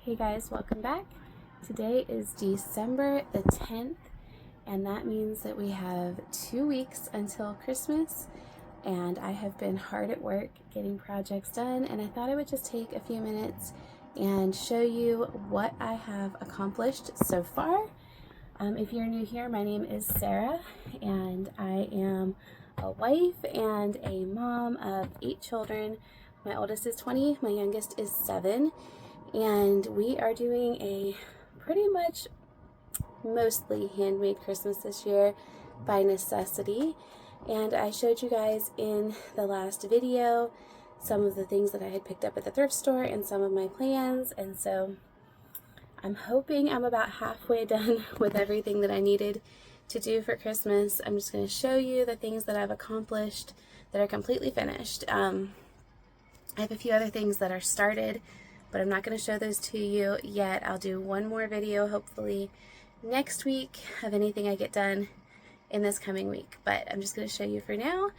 Hey guys, welcome back. Today is December the 10th, and that means that we have 2 weeks until Christmas, and I have been hard at work getting projects done, and I thought I would just take a few minutes and show you what I have accomplished so far. If you're new here, my name is Sarah, and I am a wife and a mom of 8 children. My oldest is 20, my youngest is 7. And we are doing a pretty much mostly handmade Christmas this year by necessity. And I showed you guys in the last video some of the things that I had picked up at the thrift store and some of my plans. And so I'm hoping I'm about halfway done with everything that I needed to do for Christmas. I'm just going to show you the things that I've accomplished that are completely finished. I have a few other things that are started, but I'm not going to show those to you yet. I'll do one more video hopefully next week of anything I get done in this coming week. But I'm just going to show you for now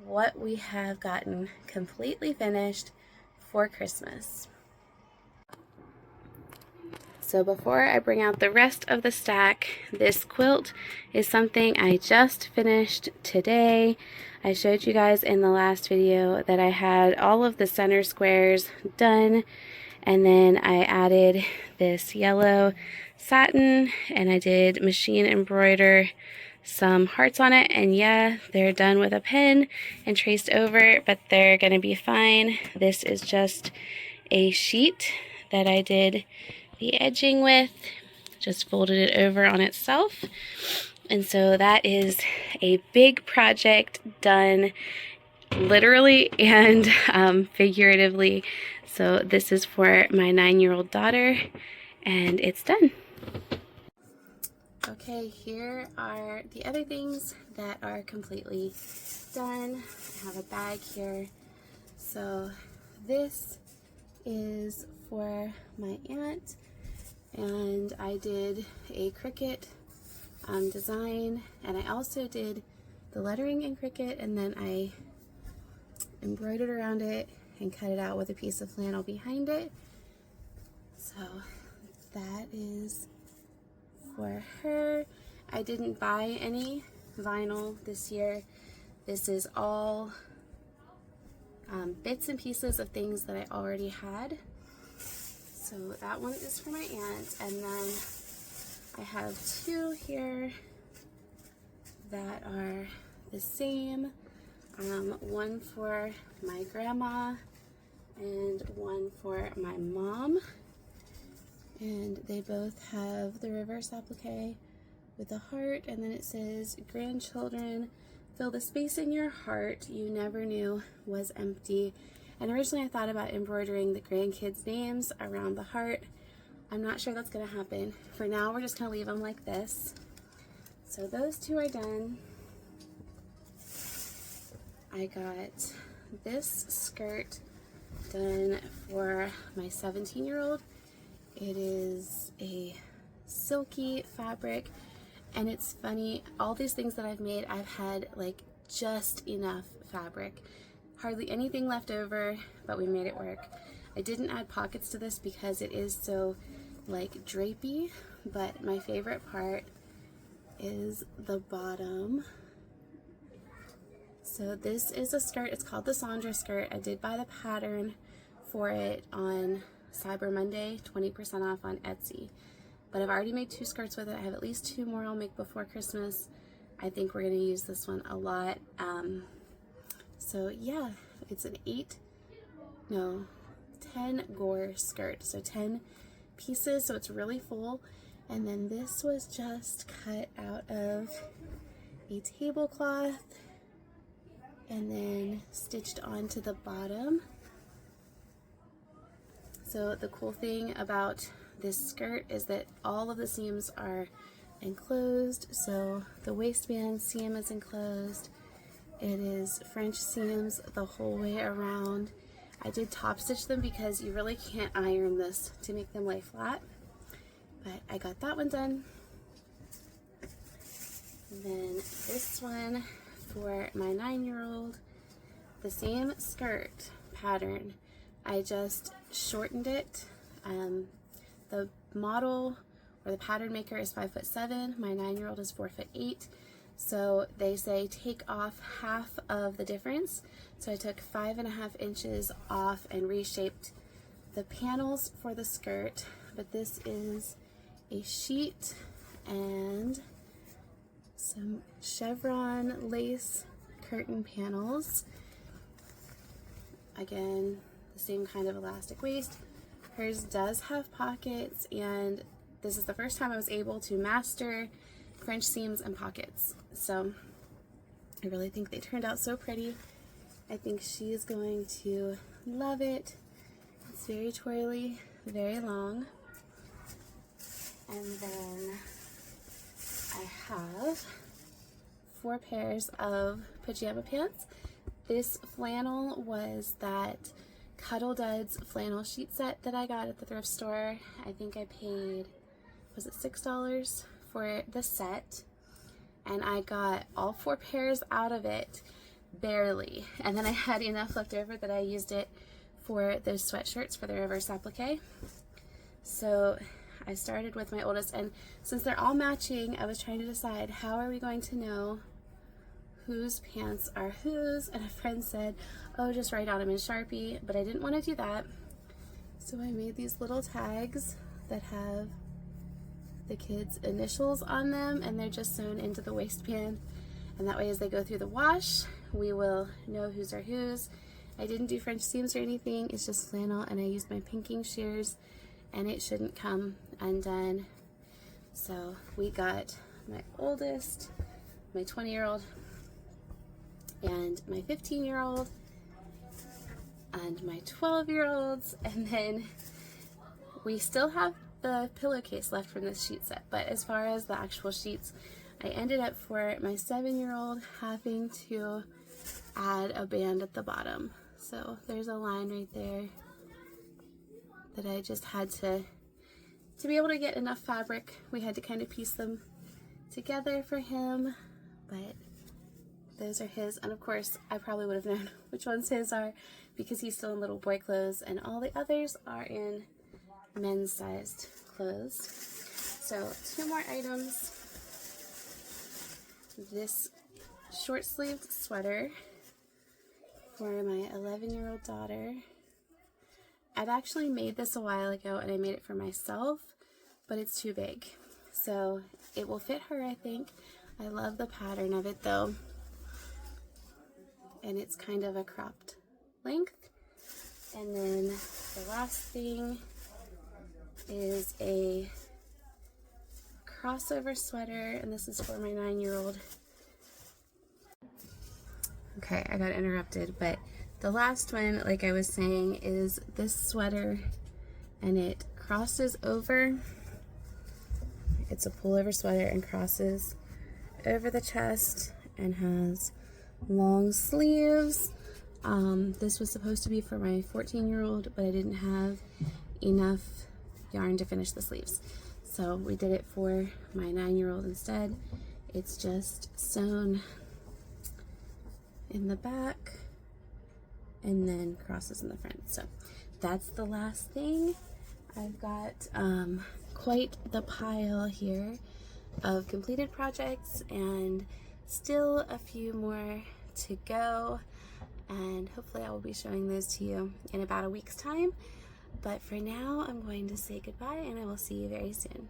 what we have gotten completely finished for Christmas. So before I bring out the rest of the stack, this quilt is something I just finished today. I showed you guys in the last video that I had all of the center squares done, and then I added this yellow satin and I did machine embroider some hearts on it, and yeah, they're done with a pen and traced over, but they're gonna be fine. This is just a sheet that I did the edging with, just folded it over on itself. And so that is a big project done literally and figuratively. So this is for my 9-year-old daughter, and it's done. Okay, here are the other things that are completely done. I have a bag here. So this is for my aunt, and I did a Cricut design, and I also did the lettering in Cricut, and then I embroidered around it and cut it out with a piece of flannel behind it. So that is for her. I didn't buy any vinyl this year. This is all bits and pieces of things that I already had. So that one is for my aunt, and then I have 2 here that are the same. One for my grandma and one for my mom. And they both have the reverse applique with a heart, and then it says, "Grandchildren, fill the space in your heart you never knew was empty." And originally I thought about embroidering the grandkids' names around the heart. I'm not sure that's going to happen. For now, we're just going to leave them like this. So those 2 are done. I got this skirt done for my 17-year-old. It is a silky fabric, and it's funny, all these things that I've made, I've had like just enough fabric. Hardly anything left over, but we made it work. I didn't add pockets to this because it is so like drapey, but my favorite part is the bottom. So this is a skirt, it's called the Sandra skirt. I did buy the pattern for it on Cyber Monday, 20% off on Etsy. But I've already made 2 skirts with it. I have at least 2 more I'll make before Christmas. I think we're gonna use this one a lot. So yeah, it's an 10 gore skirt. So 10 pieces, so it's really full. And then this was just cut out of a tablecloth and then stitched onto the bottom. So the cool thing about this skirt is that all of the seams are enclosed. So the waistband seam is enclosed. It is French seams the whole way around. I did top stitch them because you really can't iron this to make them lay flat. But I got that one done. And then this one for my 9-year-old, the same skirt pattern. I just shortened it the model or the pattern maker is 5'7". My 9-year-old is 4'8". So they say take off half of the difference. So I took 5.5 inches off and reshaped the panels for the skirt. But this is a sheet and some chevron lace curtain panels. Again, the same kind of elastic waist. Hers does have pockets, and this is the first time I was able to master French seams and pockets. So I really think they turned out so pretty. I think she's going to love it. It's very twirly, very long. And then I have 4 pairs of pajama pants. This flannel was that Cuddle Duds flannel sheet set that I got at the thrift store. I think I paid, was it $6 for the set? And I got all 4 pairs out of it, barely. And then I had enough left over that I used it for those sweatshirts for the reverse applique. So I started with my oldest, and since they're all matching, I was trying to decide how are we going to know whose pants are whose, and a friend said, oh, just write on them in Sharpie, but I didn't want to do that. So I made these little tags that have the kids' initials on them, and they're just sewn into the waistband, and that way as they go through the wash, we will know whose are whose. I didn't do French seams or anything, it's just flannel, and I used my pinking shears, and it shouldn't come undone. So we got my oldest, my 20-year-old, and my 15-year-old, and my 12-year-olds, and then we still have the pillowcase left from this sheet set. But as far as the actual sheets, I ended up for my 7-year-old having to add a band at the bottom. So there's a line right there that I just had to be able to get enough fabric. We had to kind of piece them together for him, but those are his. And of course, I probably would have known which ones his are because he's still in little boy clothes, and all the others are in men's sized clothes. So 2 more items. This short sleeved sweater for my 11-year-old daughter. I'd actually made this a while ago, and I made it for myself, but it's too big. So it will fit her, I think. I love the pattern of it though. And it's kind of a cropped length. And then the last thing is a crossover sweater, and this is for my 9-year-old. Okay, I got interrupted, but the last one, like I was saying, is this sweater, and it crosses over. It's a pullover sweater and crosses over the chest and has long sleeves. This was supposed to be for my 14-year-old, but I didn't have enough yarn to finish the sleeves. So we did it for my 9-year-old instead. It's just sewn in the back and then crosses in the front. So that's the last thing. I've got quite the pile here of completed projects and still a few more to go, and hopefully I will be showing those to you in about a week's time. But for now, I'm going to say goodbye, and I will see you very soon.